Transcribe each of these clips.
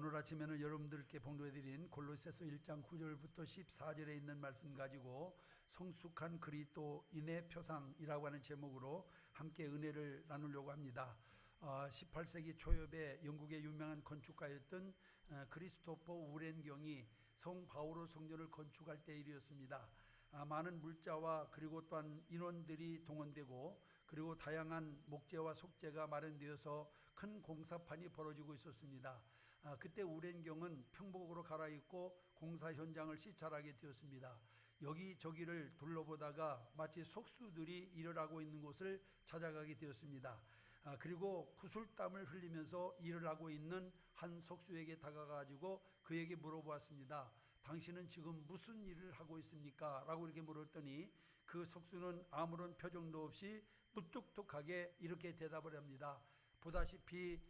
오늘 아침에는 여러분들께 봉독해드린 골로새서 1장 9절부터 14절에 있는 말씀 가지고 성숙한 그리스도인의 표상이라고 하는 제목으로 함께 은혜를 나누려고 합니다. 18세기 초엽에 영국의 유명한 건축가였던 크리스토퍼 우렌경이 성 바오로 성전을 건축할 때 일이었습니다. 많은 물자와 그리고 또한 인원들이 동원되고 그리고 다양한 목재와 속재가 마련되어서 큰 공사판이 벌어지고 있었습니다. 그때 우렌경은 평복으로 갈아입고 공사 현장을 시찰하게 되었습니다. 여기저기를 둘러보다가 마치 속수들이 일을 하고 있는 곳을 찾아가게 되었습니다. 그리고 구슬땀을 흘리면서 일을 하고 있는 한 속수에게 다가가지고 그에게 물어보았습니다. 당신은 지금 무슨 일을 하고 있습니까? 라고 이렇게 물었더니 그 속수는 아무런 표정도 없이 무뚝뚝하게 이렇게 대답을 합니다. 보다시피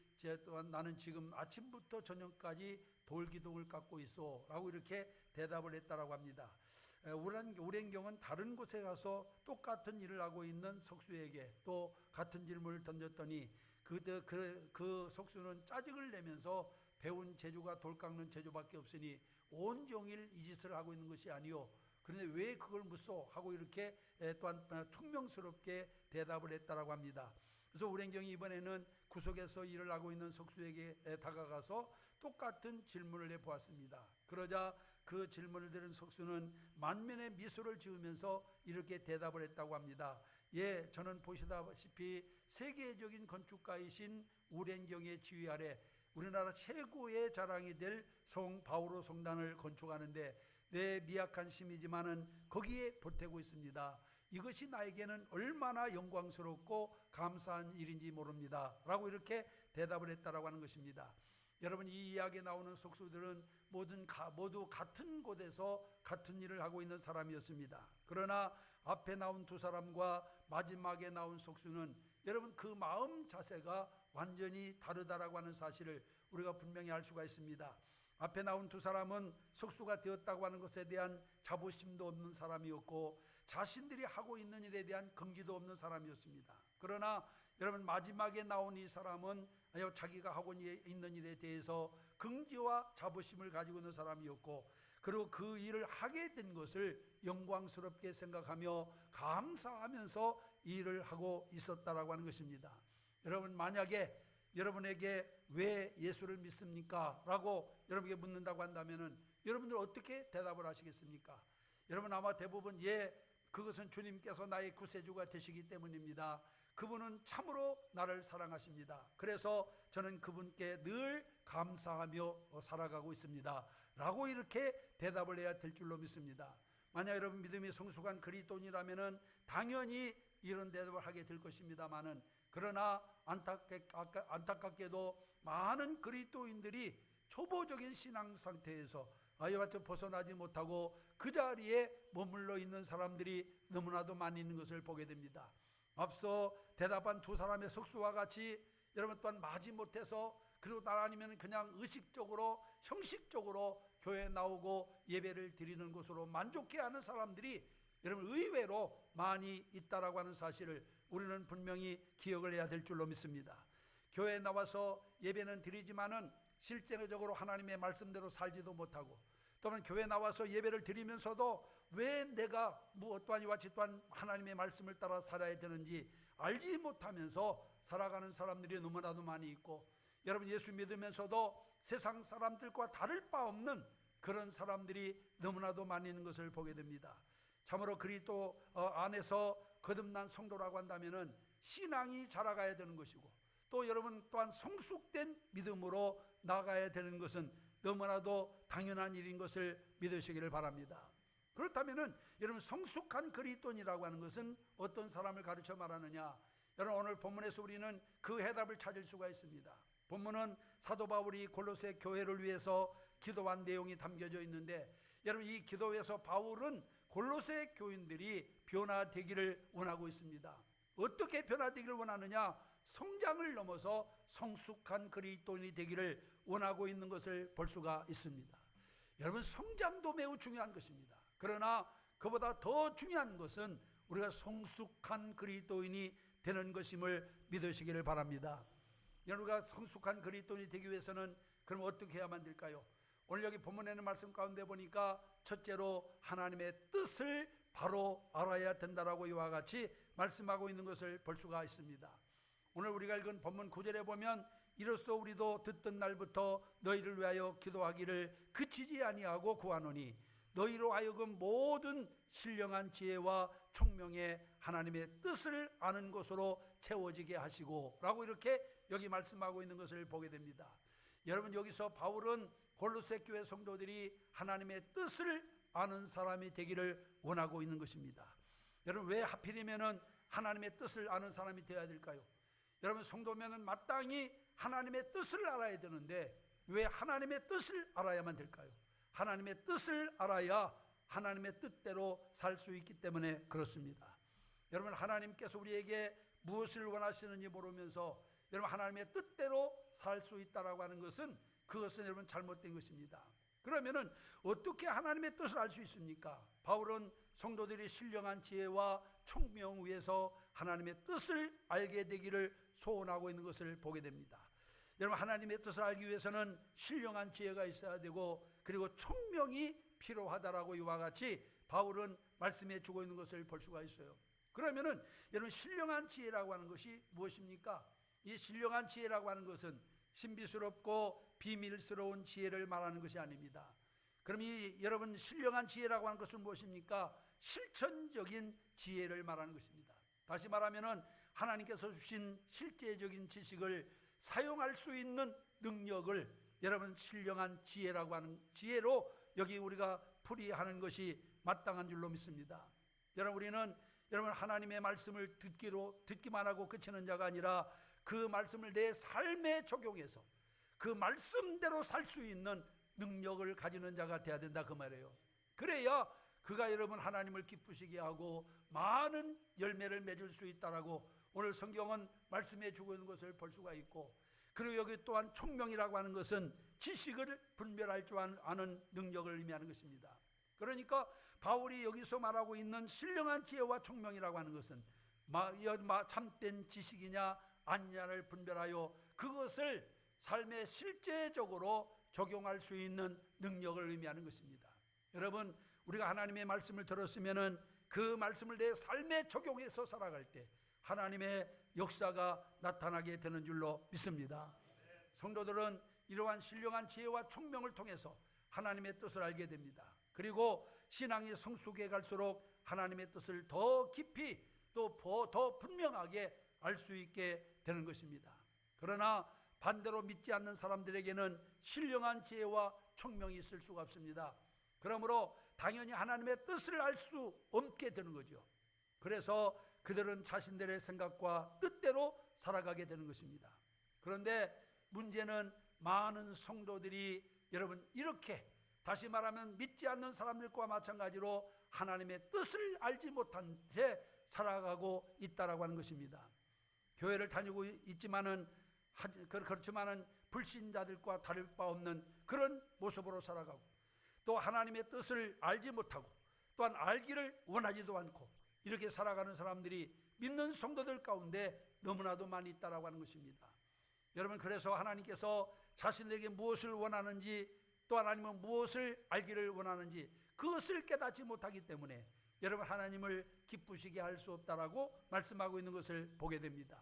또한 나는 지금 아침부터 저녁까지 돌기둥을 깎고 있어 라고 이렇게 대답을 했다라고 합니다. 우렌경은 다른 곳에 가서 똑같은 일을 하고 있는 속수에게 또 같은 질문을 던졌더니 그 속수는 짜증을 내면서 배운 재주가 돌 깎는 재주밖에 없으니 온종일 이 짓을 하고 있는 것이 아니오. 그런데 왜 그걸 묻소? 하고 이렇게 또한 퉁명스럽게 대답을 했다라고 합니다. 그래서 우렌경이 이번에는 구석에서 일을 하고 있는 속수에게 다가가서 똑같은 질문을 해보았습니다. 그러자 그 질문을 들은 속수는 만면의 미소를 지으면서 이렇게 대답을 했다고 합니다. 예, 저는 보시다시피 세계적인 건축가이신 우렌경의 지휘 아래 우리나라 최고의 자랑이 될 성 바오로 성당을 건축하는데 내 미약한 힘이지만은 거기에 보태고 있습니다. 이것이 나에게는 얼마나 영광스럽고 감사한 일인지 모릅니다 라고 이렇게 대답을 했다라고 하는 것입니다. 여러분, 이 이야기에 나오는 속수들은 모두 같은 곳에서 같은 일을 하고 있는 사람이었습니다. 그러나 앞에 나온 두 사람과 마지막에 나온 속수는 여러분 그 마음 자세가 완전히 다르다라고 하는 사실을 우리가 분명히 알 수가 있습니다. 앞에 나온 두 사람은 속수가 되었다고 하는 것에 대한 자부심도 없는 사람이었고 자신들이 하고 있는 일에 대한 긍지도 없는 사람이었습니다. 그러나 여러분 마지막에 나온 이 사람은 자기가 하고 있는 일에 대해서 긍지와 자부심을 가지고 있는 사람이었고 그리고 그 일을 하게 된 것을 영광스럽게 생각하며 감사하면서 일을 하고 있었다라고 하는 것입니다. 여러분, 만약에 여러분에게 왜 예수를 믿습니까? 라고 여러분에게 묻는다고 한다면은 여러분들 어떻게 대답을 하시겠습니까? 여러분 아마 대부분 그것은 주님께서 나의 구세주가 되시기 때문입니다. 그분은 참으로 나를 사랑하십니다. 그래서 저는 그분께 늘 감사하며 살아가고 있습니다 라고 이렇게 대답을 해야 될 줄로 믿습니다. 만약 여러분 믿음이 성숙한 그리스도인이라면은 당연히 이런 대답을 하게 될 것입니다만은 그러나 안타깝게도 많은 그리스도인들이 초보적인 신앙 상태에서 이와 같이 벗어나지 못하고 그 자리에 머물러 있는 사람들이 너무나도 많이 있는 것을 보게 됩니다. 앞서 대답한 두 사람의 속수와 같이 여러분 또한 마지못해서 그리고 날 아니면 그냥 의식적으로 형식적으로 교회에 나오고 예배를 드리는 것으로 만족해하는 사람들이 여러분 의외로 많이 있다라고 하는 사실을 우리는 분명히 기억을 해야 될 줄로 믿습니다. 교회에 나와서 예배는 드리지만은 실제적으로 하나님의 말씀대로 살지도 못하고 또는 교회에 나와서 예배를 드리면서도 왜 내가 어떠한 이와 같이 또한 하나님의 말씀을 따라 살아야 되는지 알지 못하면서 살아가는 사람들이 너무나도 많이 있고 여러분 예수 믿으면서도 세상 사람들과 다를 바 없는 그런 사람들이 너무나도 많이 있는 것을 보게 됩니다. 참으로 그리스도 안에서 거듭난 성도라고 한다면은 신앙이 자라가야 되는 것이고 또 여러분 또한 성숙된 믿음으로 나가야 되는 것은 너무나도 당연한 일인 것을 믿으시기를 바랍니다. 그렇다면은 여러분 성숙한 그리스도인이라고 하는 것은 어떤 사람을 가르쳐 말하느냐? 여러분 오늘 본문에서 우리는 그 해답을 찾을 수가 있습니다. 본문은 사도 바울이 골로새 교회를 위해서 기도한 내용이 담겨져 있는데 여러분 이 기도에서 바울은 골로새 교인들이 변화되기를 원하고 있습니다. 어떻게 변화되기를 원하느냐? 성장을 넘어서 성숙한 그리스도인이 되기를 원하고 있는 것을 볼 수가 있습니다. 여러분 성장도 매우 중요한 것입니다. 그러나 그보다 더 중요한 것은 우리가 성숙한 그리스도인이 되는 것임을 믿으시기를 바랍니다. 우리가 성숙한 그리스도인이 되기 위해서는 그럼 어떻게 해야만 될까요? 오늘 여기 본문에는 말씀 가운데 보니까 첫째로 하나님의 뜻을 바로 알아야 된다라고 이와 같이 말씀하고 있는 것을 볼 수가 있습니다. 오늘 우리가 읽은 본문 9절에 보면 이로써 우리도 듣던 날부터 너희를 위하여 기도하기를 그치지 아니하고 구하노니 너희로 하여금 모든 신령한 지혜와 총명의 하나님의 뜻을 아는 것으로 채워지게 하시고 라고 이렇게 여기 말씀하고 있는 것을 보게 됩니다. 여러분, 여기서 바울은 골로새 교회 성도들이 하나님의 뜻을 아는 사람이 되기를 원하고 있는 것입니다. 여러분, 왜 하필이면 하나님의 뜻을 아는 사람이 되어야 될까요? 여러분, 성도면은 마땅히 하나님의 뜻을 알아야 되는데 왜 하나님의 뜻을 알아야만 될까요? 하나님의 뜻을 알아야 하나님의 뜻대로 살 수 있기 때문에 그렇습니다. 여러분, 하나님께서 우리에게 무엇을 원하시는지 모르면서 여러분 하나님의 뜻대로 살 수 있다라고 하는 것은 그것은 여러분 잘못된 것입니다. 그러면은 어떻게 하나님의 뜻을 알 수 있습니까? 바울은 성도들이 신령한 지혜와 총명 위에서 하나님의 뜻을 알게 되기를 소원하고 있는 것을 보게 됩니다. 여러분, 하나님의 뜻을 알기 위해서는 신령한 지혜가 있어야 되고 그리고 총명이 필요하다라고 이와 같이 바울은 말씀해 주고 있는 것을 볼 수가 있어요. 그러면은 여러분, 신령한 지혜라고 하는 것이 무엇입니까? 이 신령한 지혜라고 하는 것은 신비스럽고 비밀스러운 지혜를 말하는 것이 아닙니다. 그럼 이 여러분 신령한 지혜라고 하는 것은 무엇입니까? 실천적인 지혜를 말하는 것입니다. 다시 말하면은 하나님께서 주신 실제적인 지식을 사용할 수 있는 능력을 여러분 신령한 지혜라고 하는 지혜로 여기 우리가 풀이하는 것이 마땅한 줄로 믿습니다. 여러분, 우리는 여러분 하나님의 말씀을 듣기만 하고 그치는 자가 아니라 그 말씀을 내 삶에 적용해서 그 말씀대로 살 수 있는 능력을 가지는 자가 되어야 된다 그 말이에요. 그래야 그가 여러분 하나님을 기쁘시게 하고 많은 열매를 맺을 수 있다라고 오늘 성경은 말씀해 주고 있는 것을 볼 수가 있고, 그리고 여기 또한 총명이라고 하는 것은 지식을 분별할 줄 아는 능력을 의미하는 것입니다. 그러니까 바울이 여기서 말하고 있는 신령한 지혜와 총명이라고 하는 것은 참된 지식이냐 아니냐를 분별하여 그것을 삶에 실제적으로 적용할 수 있는 능력을 의미하는 것입니다. 여러분, 우리가 하나님의 말씀을 들었으면은 그 말씀을 내 삶에 적용해서 살아갈 때 하나님의 역사가 나타나게 되는 줄로 믿습니다. 성도들은 이러한 신령한 지혜와 총명을 통해서 하나님의 뜻을 알게 됩니다. 그리고 신앙이 성숙해 갈수록 하나님의 뜻을 더 깊이 또 더 분명하게 알 수 있게 되는 것입니다. 그러나 반대로 믿지 않는 사람들에게는 신령한 지혜와 총명이 있을 수가 없습니다. 그러므로 당연히 하나님의 뜻을 알 수 없게 되는 거죠. 그래서 그들은 자신들의 생각과 뜻대로 살아가게 되는 것입니다. 그런데 문제는 많은 성도들이 여러분 이렇게 다시 말하면 믿지 않는 사람들과 마찬가지로 하나님의 뜻을 알지 못한 채 살아가고 있다라고 하는 것입니다. 교회를 다니고 있지만은 그렇지만은 불신자들과 다를 바 없는 그런 모습으로 살아가고 또 하나님의 뜻을 알지 못하고 또한 알기를 원하지도 않고 이렇게 살아가는 사람들이 믿는 성도들 가운데 너무나도 많이 있다라고 하는 것입니다. 여러분, 그래서 하나님께서 자신에게 무엇을 원하는지 또한 아니면 무엇을 알기를 원하는지 그것을 깨닫지 못하기 때문에 여러분 하나님을 기쁘시게 할 수 없다라고 말씀하고 있는 것을 보게 됩니다.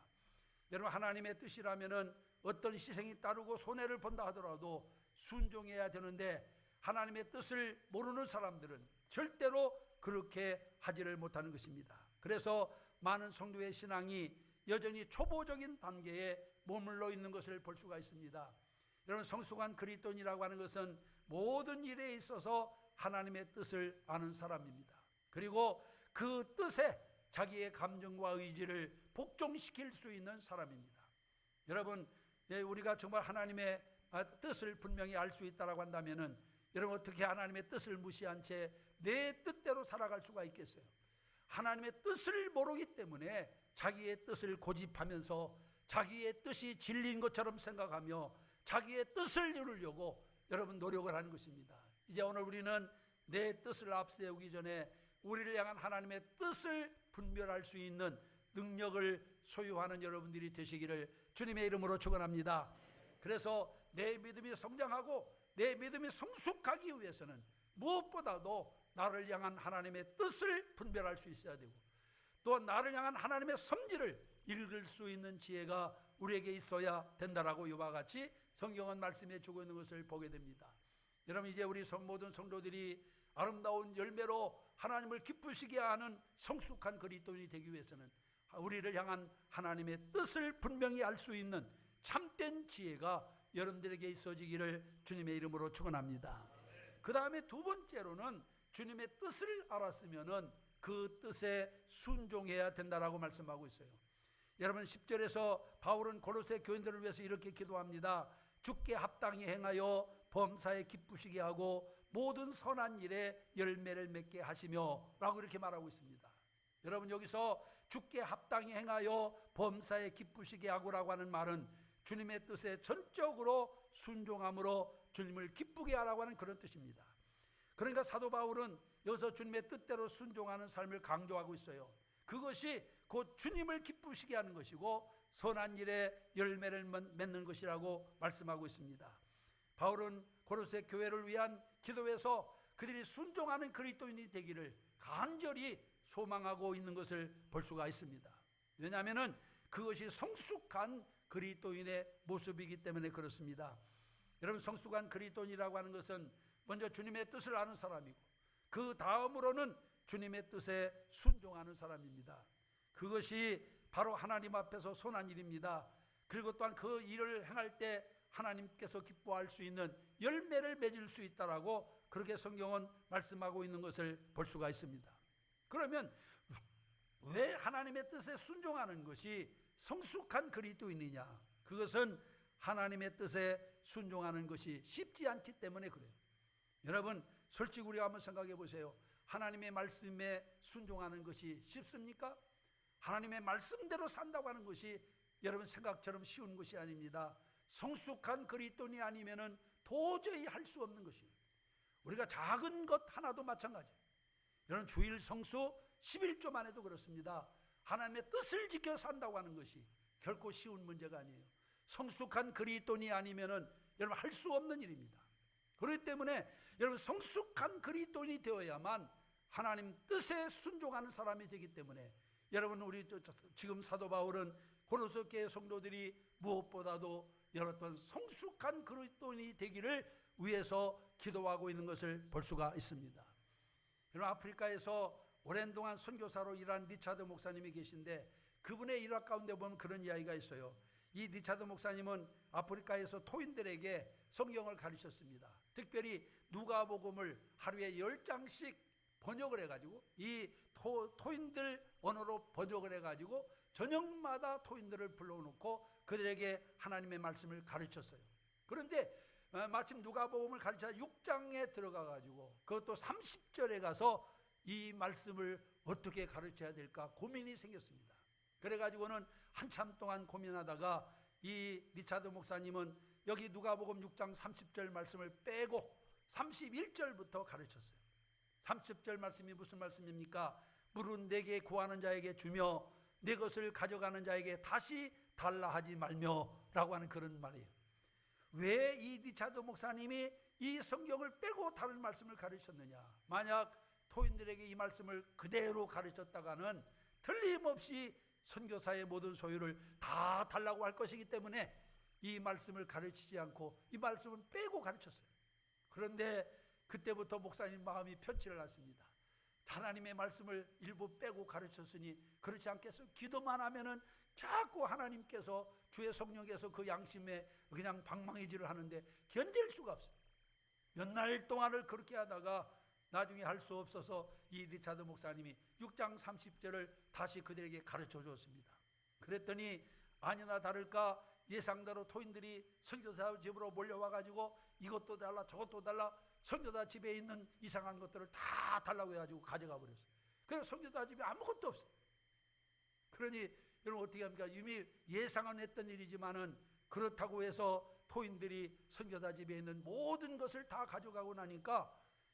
여러분, 하나님의 뜻이라면은 어떤 희생이 따르고 손해를 본다 하더라도 순종해야 되는데 하나님의 뜻을 모르는 사람들은 절대로 그렇게 하지를 못하는 것입니다. 그래서 많은 성도의 신앙이 여전히 초보적인 단계에 머물러 있는 것을 볼 수가 있습니다. 여러분, 성숙한 그리스도인이라고 하는 것은 모든 일에 있어서 하나님의 뜻을 아는 사람입니다. 그리고 그 뜻에 자기의 감정과 의지를 복종시킬 수 있는 사람입니다. 여러분, 우리가 정말 하나님의 뜻을 분명히 알 수 있다고 한다면은 여러분 어떻게 하나님의 뜻을 무시한 채 내 뜻대로 살아갈 수가 있겠어요? 하나님의 뜻을 모르기 때문에 자기의 뜻을 고집하면서 자기의 뜻이 진리인 것처럼 생각하며 자기의 뜻을 이루려고 여러분 노력을 하는 것입니다. 이제 오늘 우리는 내 뜻을 앞세우기 전에 우리를 향한 하나님의 뜻을 분별할 수 있는 능력을 소유하는 여러분들이 되시기를 주님의 이름으로 축원합니다. 그래서 내 믿음이 성장하고 내 믿음이 성숙하기 위해서는 무엇보다도 나를 향한 하나님의 뜻을 분별할 수 있어야 되고, 또 나를 향한 하나님의 섭리를 읽을 수 있는 지혜가 우리에게 있어야 된다라고 이와 같이 성경은 말씀해 주고 있는 것을 보게 됩니다. 여러분, 이제 우리 모든 성도들이 아름다운 열매로 하나님을 기쁘시게 하는 성숙한 그리스도인이 되기 위해서는 우리를 향한 하나님의 뜻을 분명히 알 수 있는 참된 지혜가 여러분들에게 있어지기를 주님의 이름으로 축원합니다. 그 다음에 두 번째로는 주님의 뜻을 알았으면은 그 뜻에 순종해야 된다라고 말씀하고 있어요. 여러분, 10절에서 바울은 고로새 교인들을 위해서 이렇게 기도합니다. 주께 합당히 행하여 범사에 기쁘시게 하고 모든 선한 일에 열매를 맺게 하시며 라고 이렇게 말하고 있습니다. 여러분, 여기서 주께 합당히 행하여 범사에 기쁘시게 하고라고 하는 말은 주님의 뜻에 전적으로 순종함으로 주님을 기쁘게 하라고 하는 그런 뜻입니다. 그러니까 사도 바울은 여기서 주님의 뜻대로 순종하는 삶을 강조하고 있어요. 그것이 곧 주님을 기쁘시게 하는 것이고 선한 일에 열매를 맺는 것이라고 말씀하고 있습니다. 바울은 고로새 교회를 위한 기도에서 그들이 순종하는 그리스도인이 되기를 간절히 소망하고 있는 것을 볼 수가 있습니다. 왜냐하면 그것이 성숙한 그리스도인의 모습이기 때문에 그렇습니다. 여러분, 성숙한 그리스도인이라고 하는 것은 먼저 주님의 뜻을 아는 사람이고 그 다음으로는 주님의 뜻에 순종하는 사람입니다. 그것이 바로 하나님 앞에서 선한 일입니다. 그리고 또한 그 일을 행할 때 하나님께서 기뻐할 수 있는 열매를 맺을 수 있다라고 그렇게 성경은 말씀하고 있는 것을 볼 수가 있습니다. 그러면 왜 하나님의 뜻에 순종하는 것이 성숙한 그리스도인이냐? 그것은 하나님의 뜻에 순종하는 것이 쉽지 않기 때문에 그래요. 여러분, 솔직히 우리가 한번 생각해 보세요. 하나님의 말씀에 순종하는 것이 쉽습니까? 하나님의 말씀대로 산다고 하는 것이 여러분 생각처럼 쉬운 것이 아닙니다. 성숙한 그리스도인이 아니면은 도저히 할 수 없는 것이에요. 우리가 작은 것 하나도 마찬가지예요. 여러분, 주일 성수 11조만 해도 그렇습니다. 하나님의 뜻을 지켜 산다고 하는 것이 결코 쉬운 문제가 아니에요. 성숙한 그리스도인이 아니면은 여러분 할 수 없는 일입니다. 그렇기 때문에 여러분 성숙한 그리스도인이 되어야만 하나님 뜻에 순종하는 사람이 되기 때문에 여러분, 우리 지금 사도 바울은 고로새 교회 성도들이 무엇보다도 여러분 성숙한 그리스도인이 되기를 위해서 기도하고 있는 것을 볼 수가 있습니다. 여러분, 아프리카에서 오랜 동안 선교사로 일한 리차드 목사님이 계신데 그분의 일화 가운데 보면 그런 이야기가 있어요. 이 리차드 목사님은 아프리카에서 토인들에게 성경을 가르쳤습니다. 특별히 누가복음을 하루에 10장씩 번역을 해가지고 이 토인들 언어로 번역을 해가지고 저녁마다 토인들을 불러놓고 그들에게 하나님의 말씀을 가르쳤어요. 그런데 마침 누가복음을 가르쳐 6장에 들어가가지고 그것도 30절에 가서 이 말씀을 어떻게 가르쳐야 될까 고민이 생겼습니다. 그래가지고는 한참 동안 고민하다가 이 리차드 목사님은 여기 누가복음 6장 30절 말씀을 빼고 31절부터 가르쳤어요. 30절 말씀이 무슨 말씀입니까? 물은 내게 구하는 자에게 주며 내 것을 가져가는 자에게 다시 달라 하지 말며 라고 하는 그런 말이에요. 왜 이 리차드 목사님이 이 성경을 빼고 다른 말씀을 가르쳤느냐? 만약 토인들에게 이 말씀을 그대로 가르쳤다가는 틀림없이 선교사의 모든 소유를 다 달라고 할 것이기 때문에 이 말씀을 가르치지 않고 이 말씀을 빼고 가르쳤어요. 그런데 그때부터 목사님 마음이 편치를 않습니다. 하나님의 말씀을 일부 빼고 가르쳤으니 그렇지 않겠어요? 기도만 하면은 자꾸 하나님께서 주의 성령께서 그 양심에 그냥 방망이질을 하는데 견딜 수가 없어요. 몇 날 동안을 그렇게 하다가 나중에 할 수 없어서 이 리차드 목사님이 6장 30절을 다시 그들에게 가르쳐 줬습니다. 그랬더니 아니나 다를까 예상대로 토인들이 선교사 집으로 몰려와가지고 이것도 달라 저것도 달라 선교사 집에 있는 이상한 것들을 다 달라고 해가지고 가져가 버렸어요. 그래서 선교사 집에 아무것도 없어요. 그러니 여러분 어떻게 합니까? 이미 예상은 했던 일이지만은 그렇다고 해서 토인들이 선교사 집에 있는 모든 것을 다 가져가고 나니까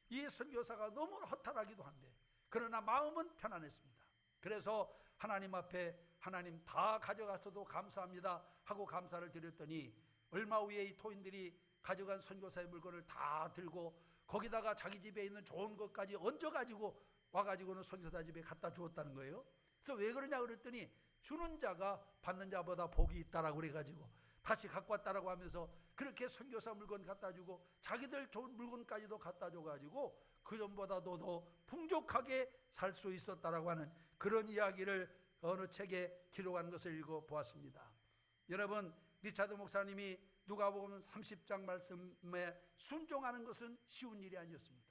이 선교사가 너무 허탈하기도 한데 그러나 마음은 편안했습니다. 그래서 하나님 앞에 하나님 다 가져가서도 감사합니다 하고 감사를 드렸더니 얼마 후에 이 토인들이 가져간 선교사의 물건을 다 들고 거기다가 자기 집에 있는 좋은 것까지 얹어가지고 와가지고는 선교사 집에 갖다 주었다는 거예요. 그래서 왜 그러냐 그랬더니 주는 자가 받는 자보다 복이 있다라고 그래가지고 다시 갖고 왔다라고 하면서 그렇게 선교사 물건 갖다 주고 자기들 좋은 물건까지도 갖다 줘가지고 그전보다도 더 풍족하게 살 수 있었다라고 하는 그런 이야기를 어느 책에 기록한 것을 읽어보았습니다. 여러분, 리차드 목사님이 누가복음 30장 말씀에 순종하는 것은 쉬운 일이 아니었습니다.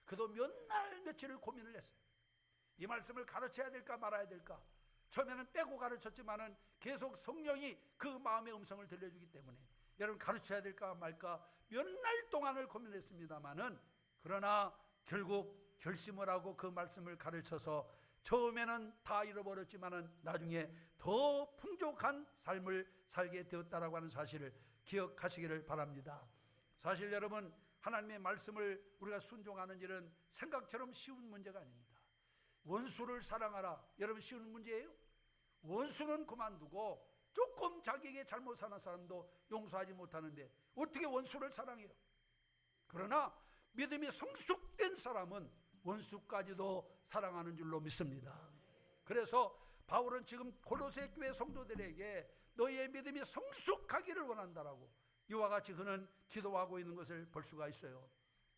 그도 몇 날 며칠을 고민을 했어요. 이 말씀을 가르쳐야 될까 말아야 될까. 처음에는 빼고 가르쳤지만은 계속 성령이 그 마음의 음성을 들려주기 때문에 여러분 가르쳐야 될까 말까 몇 날 동안을 고민했습니다마는 그러나 결국 결심을 하고 그 말씀을 가르쳐서 처음에는 다 잃어버렸지만은 나중에 더 풍족한 삶을 살게 되었다라고 하는 사실을 기억하시기를 바랍니다. 사실 여러분, 하나님의 말씀을 우리가 순종하는 일은 생각처럼 쉬운 문제가 아닙니다. 원수를 사랑하라. 여러분, 쉬운 문제예요? 원수는 그만두고 조금 자기에게 잘못 사는 사람도 용서하지 못하는데 어떻게 원수를 사랑해요? 그러나 믿음이 성숙된 사람은 원수까지도 사랑하는 줄로 믿습니다. 그래서 바울은 지금 골로새 교회 성도들에게 너희의 믿음이 성숙하기를 원한다라고 이와 같이 그는 기도하고 있는 것을 볼 수가 있어요.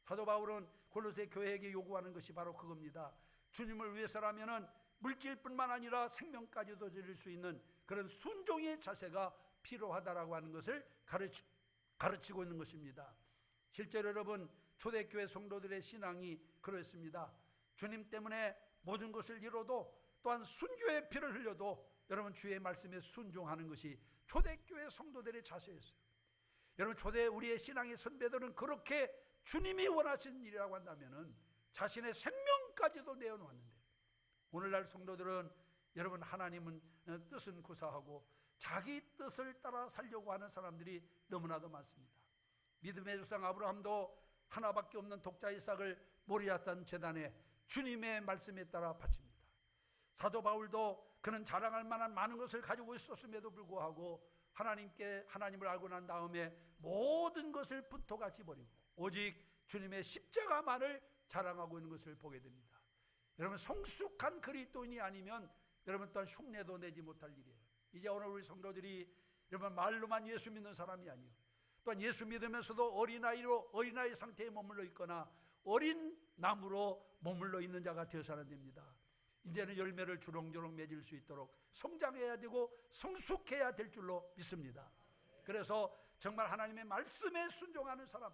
사도 바울은 골로새 교회에게 요구하는 것이 바로 그겁니다. 주님을 위해서라면은 물질뿐만 아니라 생명까지도 드릴 수 있는 그런 순종의 자세가 필요하다라고 하는 것을 가르치고 있는 것입니다. 실제로 여러분, 초대교회 성도들의 신앙이 그렇습니다. 주님 때문에 모든 것을 잃어도 또한 순교의 피를 흘려도 여러분 주의 말씀에 순종하는 것이 초대교회 성도들의 자세였어요. 여러분, 초대 우리의 신앙의 선배들은 그렇게 주님이 원하신 일이라고 한다면은 자신의 생명까지도 내어놓았는데 오늘날 성도들은 여러분 하나님은 뜻은 구사하고 자기 뜻을 따라 살려고 하는 사람들이 너무나도 많습니다. 믿음의 조상 아브라함도 하나밖에 없는 독자 이삭을 모리아산 제단에 주님의 말씀에 따라 바칩니다. 사도 바울도 그는 자랑할 만한 많은 것을 가지고 있었음에도 불구하고 하나님을 알고 난 다음에 모든 것을 분토같이 버리고 오직 주님의 십자가만을 자랑하고 있는 것을 보게 됩니다. 여러분, 성숙한 그리스도인이 아니면 여러분 또한 흉내도 내지 못할 일이에요. 이제 오늘 우리 성도들이 여러분 말로만 예수 믿는 사람이 아니에요. 또한 예수 믿으면서도 어린아이 상태에 머물러 있거나 어린 나무로 머물러 있는 자가 되어서는 안 됩니다. 이제는 열매를 주렁주렁 맺을 수 있도록 성장해야 되고 성숙해야 될 줄로 믿습니다. 그래서 정말 하나님의 말씀에 순종하는 사람,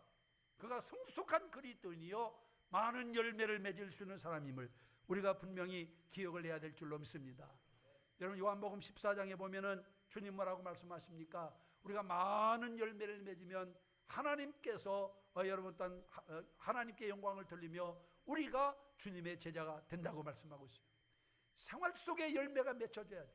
그가 성숙한 그리스도인이요 많은 열매를 맺을 수 있는 사람임을 우리가 분명히 기억을 해야 될 줄로 믿습니다. 여러분, 요한복음 14장에 보면은 주님 뭐라고 말씀하십니까? 우리가 많은 열매를 맺으면 하나님께서 여러분 또한 하나님께 영광을 돌리며 우리가 주님의 제자가 된다고 말씀하고 있어요. 생활 속에 열매가 맺혀져야 돼요.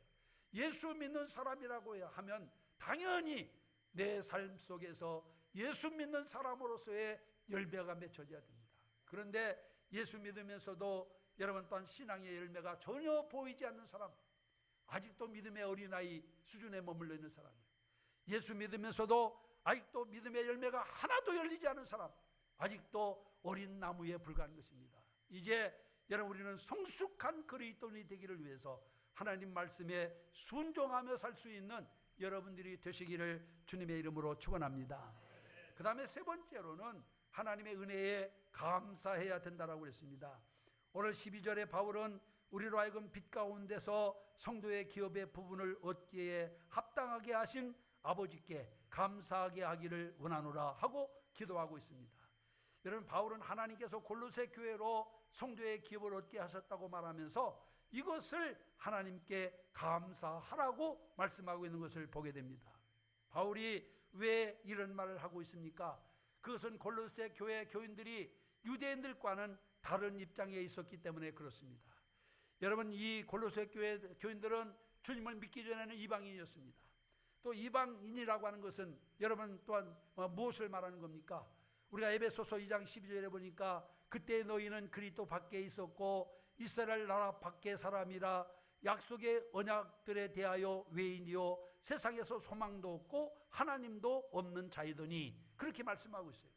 예수 믿는 사람이라고 하면 당연히 내 삶 속에서 예수 믿는 사람으로서의 열매가 맺혀져야 됩니다. 그런데 예수 믿으면서도 여러분 또한 신앙의 열매가 전혀 보이지 않는 사람, 아직도 믿음의 어린아이 수준에 머물러 있는 사람이에요. 예수 믿으면서도 아직도 믿음의 열매가 하나도 열리지 않은 사람, 아직도 어린 나무에 불과한 것입니다. 이제 여러분, 우리는 성숙한 그리스도인이 되기를 위해서 하나님 말씀에 순종하며 살 수 있는 여러분들이 되시기를 주님의 이름으로 축원합니다. 그 다음에 세 번째로는 하나님의 은혜에 감사해야 된다라고 그랬습니다. 오늘 12절에 바울은 우리로 하여금 빛 가운데서 성도의 기업의 부분을 얻기에 합당하게 하신 아버지께 감사하게 하기를 원하노라 하고 기도하고 있습니다. 여러분, 바울은 하나님께서 골로새 교회로 성도의 기업을 얻게 하셨다고 말하면서 이것을 하나님께 감사하라고 말씀하고 있는 것을 보게 됩니다. 바울이 왜 이런 말을 하고 있습니까? 그것은 골로새 교회 교인들이 유대인들과는 다른 입장에 있었기 때문에 그렇습니다. 여러분, 이 골로새 교회 교인들은 주님을 믿기 전에는 이방인이었습니다. 또 이방인이라고 하는 것은 여러분 또한 무엇을 말하는 겁니까? 우리가 에베소서 2장 12절에 보니까 그때 너희는 그리스도 밖에 있었고 이스라엘 나라 밖의 사람이라 약속의 언약들에 대하여 외인이요 세상에서 소망도 없고 하나님도 없는 자이더니 그렇게 말씀하고 있어요.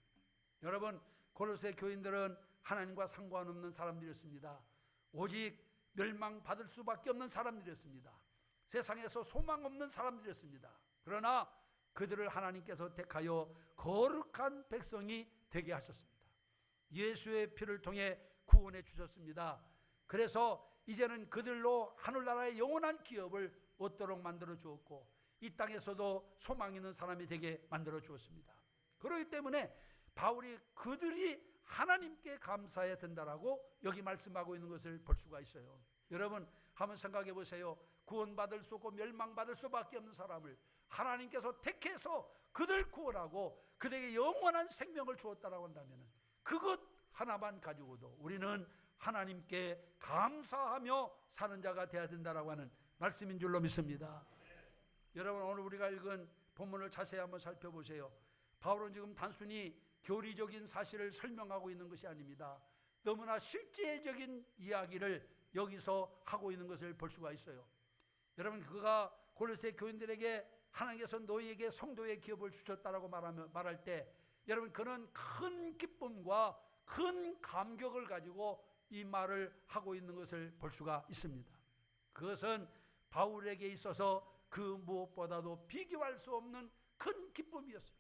여러분, 골로새 교인들은 하나님과 상관없는 사람들이었습니다. 오직 멸망받을 수밖에 없는 사람들이었습니다. 세상에서 소망 없는 사람들이었습니다. 그러나 그들을 하나님께서 택하여 거룩한 백성이 되게 하셨습니다. 예수의 피를 통해 구원해 주셨습니다. 그래서 이제는 그들로 하늘나라의 영원한 기업을 얻도록 만들어 주었고 이 땅에서도 소망 있는 사람이 되게 만들어 주었습니다. 그렇기 때문에 바울이 그들이 하나님께 감사해야 된다라고 여기 말씀하고 있는 것을 볼 수가 있어요. 여러분 한번 생각해 보세요. 구원받을 수 없고 멸망받을 수밖에 없는 사람을 하나님께서 택해서 그들 구원하고 그들에게 영원한 생명을 주었다라고 한다면 그것 하나만 가지고도 우리는 하나님께 감사하며 사는 자가 되어야 된다라고 하는 말씀인 줄로 믿습니다. 여러분 오늘 우리가 읽은 본문을 자세히 한번 살펴보세요. 바울은 지금 단순히 교리적인 사실을 설명하고 있는 것이 아닙니다. 너무나 실제적인 이야기를 여기서 하고 있는 것을 볼 수가 있어요. 여러분 그가 골로새 교인들에게 하나님께서 너희에게 성도의 기업을 주셨다라고 말할 때 여러분 그는 큰 기쁨과 큰 감격을 가지고 이 말을 하고 있는 것을 볼 수가 있습니다. 그것은 바울에게 있어서 그 무엇보다도 비교할 수 없는 큰 기쁨이었어요.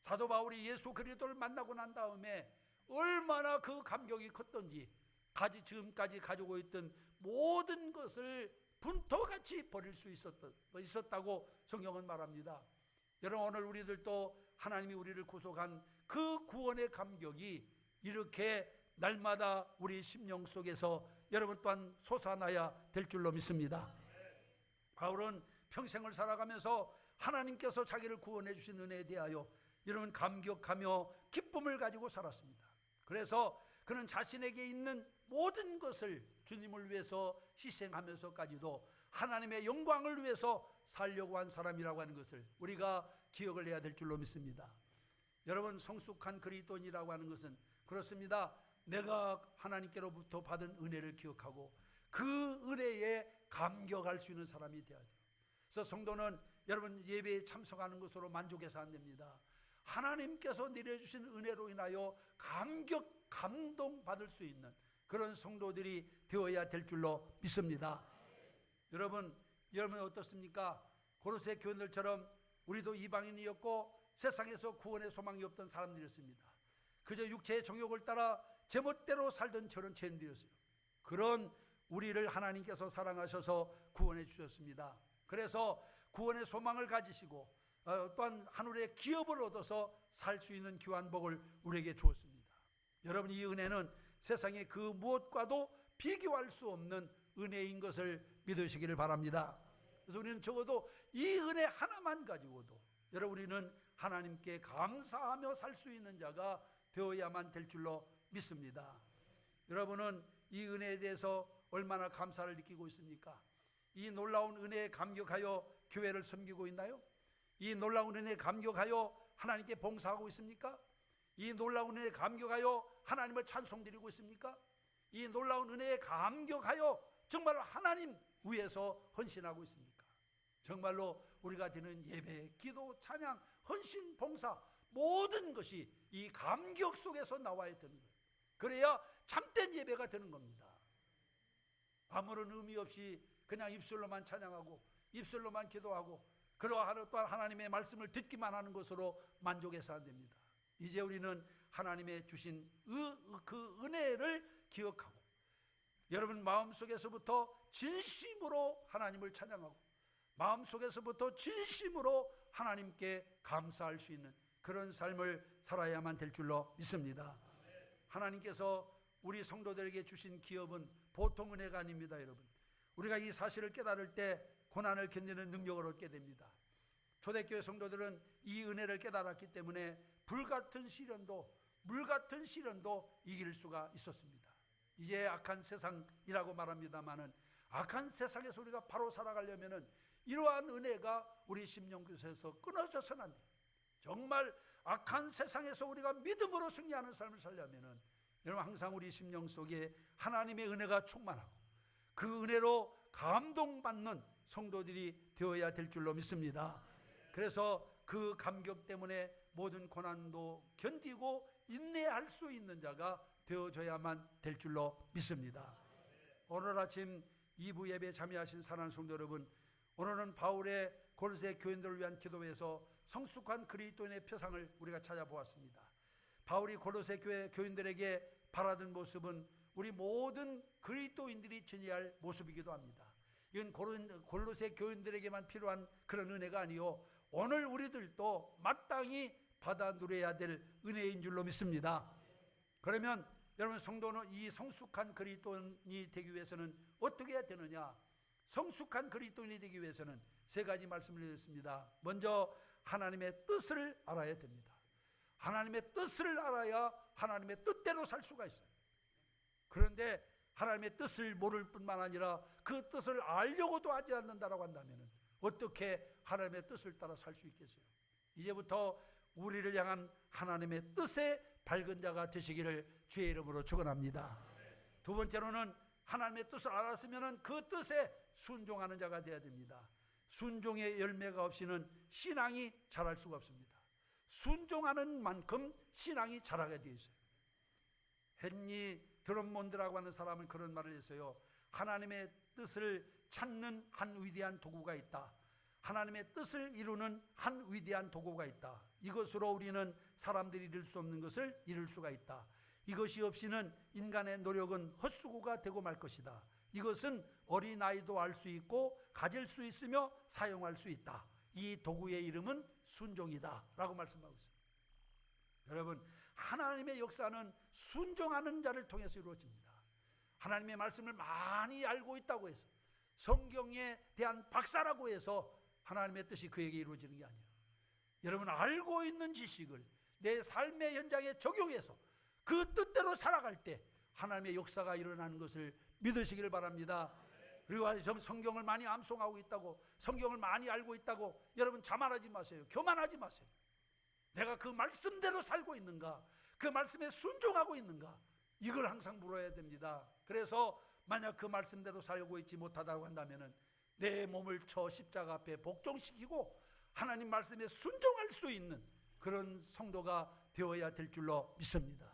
사도 바울이 예수 그리스도를 만나고 난 다음에 얼마나 그 감격이 컸던지 지금까지 가지고 있던 모든 것을 분토같이 버릴 수 있었다고 성경은 말합니다. 여러분 오늘 우리들도 하나님이 우리를 구속한 그 구원의 감격이 이렇게 날마다 우리 심령 속에서 여러분 또한 솟아나야 될 줄로 믿습니다. 바울은 평생을 살아가면서 하나님께서 자기를 구원해 주신 은혜에 대하여 여러분 감격하며 기쁨을 가지고 살았습니다. 그래서 그는 자신에게 있는 모든 것을 주님을 위해서 희생하면서까지도 하나님의 영광을 위해서 살려고 한 사람이라고 하는 것을 우리가 기억을 해야 될 줄로 믿습니다. 여러분 성숙한 그리스도인이라고 하는 것은 그렇습니다. 내가 하나님께로부터 받은 은혜를 기억하고 그 은혜에 감격할 수 있는 사람이 되어야 돼요. 그래서 성도는 여러분 예배에 참석하는 것으로 만족해서 안 됩니다. 하나님께서 내려주신 은혜로 인하여 감동받을 수 있는 그런 성도들이 되어야 될 줄로 믿습니다. 여러분 어떻습니까? 고로새 교인들처럼 우리도 이방인이었고 세상에서 구원의 소망이 없던 사람들이었습니다. 그저 육체의 정욕을 따라 제멋대로 살던 저런 죄인들이었어요. 그런 우리를 하나님께서 사랑하셔서 구원해 주셨습니다. 그래서 구원의 소망을 가지시고 또한 하늘의 기업을 얻어서 살 수 있는 귀한 복을 우리에게 주었습니다. 여러분 이 은혜는 세상의 그 무엇과도 비교할 수 없는 은혜인 것을 믿으시기를 바랍니다. 그래서 우리는 적어도 이 은혜 하나만 가지고도 여러분 우리는 하나님께 감사하며 살 수 있는 자가 되어야만 될 줄로 믿습니다. 여러분은 이 은혜에 대해서 얼마나 감사를 느끼고 있습니까? 이 놀라운 은혜에 감격하여 교회를 섬기고 있나요? 이 놀라운 은혜에 감격하여 하나님께 봉사하고 있습니까? 이 놀라운 은혜에 감격하여 하나님을 찬송드리고 있습니까? 이 놀라운 은혜에 감격하여 정말 하나님 위해서 헌신하고 있습니까? 정말로 우리가 드리는 예배, 기도, 찬양, 헌신, 봉사 모든 것이 이 감격 속에서 나와야 되는 거예요. 그래야 참된 예배가 되는 겁니다. 아무런 의미 없이 그냥 입술로만 찬양하고 입술로만 기도하고 그러하루 또한 하나님의 말씀을 듣기만 하는 것으로 만족해서 안 됩니다. 이제 우리는 하나님의 주신 그 은혜를 기억하고 여러분 마음속에서부터 진심으로 하나님을 찬양하고 마음속에서부터 진심으로 하나님께 감사할 수 있는 그런 삶을 살아야만 될 줄로 믿습니다. 하나님께서 우리 성도들에게 주신 기업은 보통 은혜가 아닙니다. 여러분 우리가 이 사실을 깨달을 때 고난을 견디는 능력을 얻게 됩니다. 초대교회 성도들은 이 은혜를 깨달았기 때문에 불같은 시련도 물같은 시련도 이길 수가 있었습니다. 이제 악한 세상이라고 말합니다마는 악한 세상에서 우리가 바로 살아가려면은 이러한 은혜가 우리 심령에서 끊어져서는 안 돼요. 정말 악한 세상에서 우리가 믿음으로 승리하는 삶을 살려면은 여러분 항상 우리 심령 속에 하나님의 은혜가 충만하고 그 은혜로 감동받는 성도들이 되어야 될 줄로 믿습니다. 그래서 그 감격 때문에 모든 고난도 견디고 인내할 수 있는 자가 되어줘야만 될 줄로 믿습니다. 오늘 아침 2부 예배 참여하신 사랑하는 성도 여러분, 오늘은 바울의 골로새 교인들을 위한 기도에서 성숙한 그리스도인의 표상을 우리가 찾아보았습니다. 바울이 골로새 교회 교인들에게 바라던 모습은 우리 모든 그리스도인들이 지녀야 할 모습이기도 합니다. 이건 골로새 교인들에게만 필요한 그런 은혜가 아니요, 오늘 우리들도 마땅히 받아 누려야 될 은혜인 줄로 믿습니다. 그러면 여러분, 성도는 이 성숙한 그리스도인이 되기 위해서는 어떻게 해야 되느냐? 성숙한 그리스도인이 되기 위해서는 세 가지 말씀을 드렸습니다. 먼저 하나님의 뜻을 알아야 됩니다. 하나님의 뜻을 알아야 하나님의 뜻대로 살 수가 있어요. 그런데 하나님의 뜻을 모를 뿐만 아니라 그 뜻을 알려고도 하지 않는다라고 한다면 어떻게 하나님의 뜻을 따라 살 수 있겠어요? 이제부터 우리를 향한 하나님의 뜻의 밝은 자가 되시기를 주의 이름으로 축원합니다. 두 번째로는 하나님의 뜻을 알았으면 그 뜻에 순종하는 자가 되어야 됩니다. 순종의 열매가 없이는 신앙이 자랄 수가 없습니다. 순종하는 만큼 신앙이 자라게 되어 있어요. 헨리 드럼몬드라고 하는 사람은 그런 말을 했어요. 하나님의 뜻을 찾는 한 위대한 도구가 있다. 하나님의 뜻을 이루는 한 위대한 도구가 있다. 이것으로 우리는 사람들이 이룰 수 없는 것을 이룰 수가 있다. 이것이 없이는 인간의 노력은 헛수고가 되고 말 것이다. 이것은 어린아이도 알 수 있고 가질 수 있으며 사용할 수 있다. 이 도구의 이름은 순종이다 라고 말씀하고 있습니다. 여러분, 하나님의 역사는 순종하는 자를 통해서 이루어집니다. 하나님의 말씀을 많이 알고 있다고 해서, 성경에 대한 박사라고 해서 하나님의 뜻이 그에게 이루어지는 게 아니에요. 여러분, 알고 있는 지식을 내 삶의 현장에 적용해서 그 뜻대로 살아갈 때 하나님의 역사가 일어나는 것을 믿으시기를 바랍니다. 그리고 성경을 많이 암송하고 있다고, 성경을 많이 알고 있다고 여러분 자만하지 마세요. 교만하지 마세요. 내가 그 말씀대로 살고 있는가, 그 말씀에 순종하고 있는가, 이걸 항상 물어야 됩니다. 그래서 만약 그 말씀대로 살고 있지 못하다고 한다면 내 몸을 쳐 십자가 앞에 복종시키고 하나님 말씀에 순종할 수 있는 그런 성도가 되어야 될 줄로 믿습니다.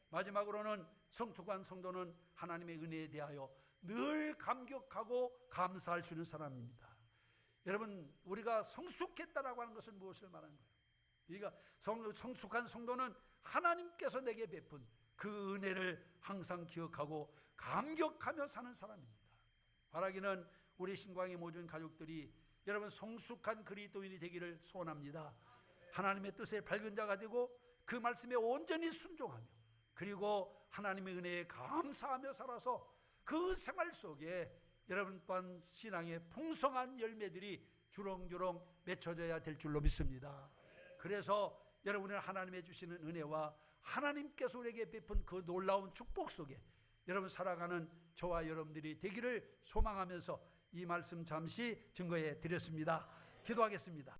마지막으로는 성숙한 성도는 하나님의 은혜에 대하여 늘 감격하고 감사할 수 있는 사람입니다. 여러분, 우리가 성숙했다라고 하는 것은 무엇을 말하는 거예요? 그러니까 성숙한 성도는 하나님께서 내게 베푼 그 은혜를 항상 기억하고 감격하며 사는 사람입니다. 바라기는 우리 신광의 모든 가족들이 여러분 성숙한 그리스도인이 되기를 소원합니다. 하나님의 뜻에 밝은 자가 되고 그 말씀에 온전히 순종하며, 그리고 하나님의 은혜에 감사하며 살아서 그 생활 속에 여러분 또한 신앙의 풍성한 열매들이 주렁주렁 맺혀져야 될 줄로 믿습니다. 그래서 여러분은 하나님의 주시는 은혜와 하나님께서 우리에게 베푼 그 놀라운 축복 속에 여러분 살아가는 저와 여러분들이 되기를 소망하면서 이 말씀 잠시 증거해 드렸습니다. 기도하겠습니다.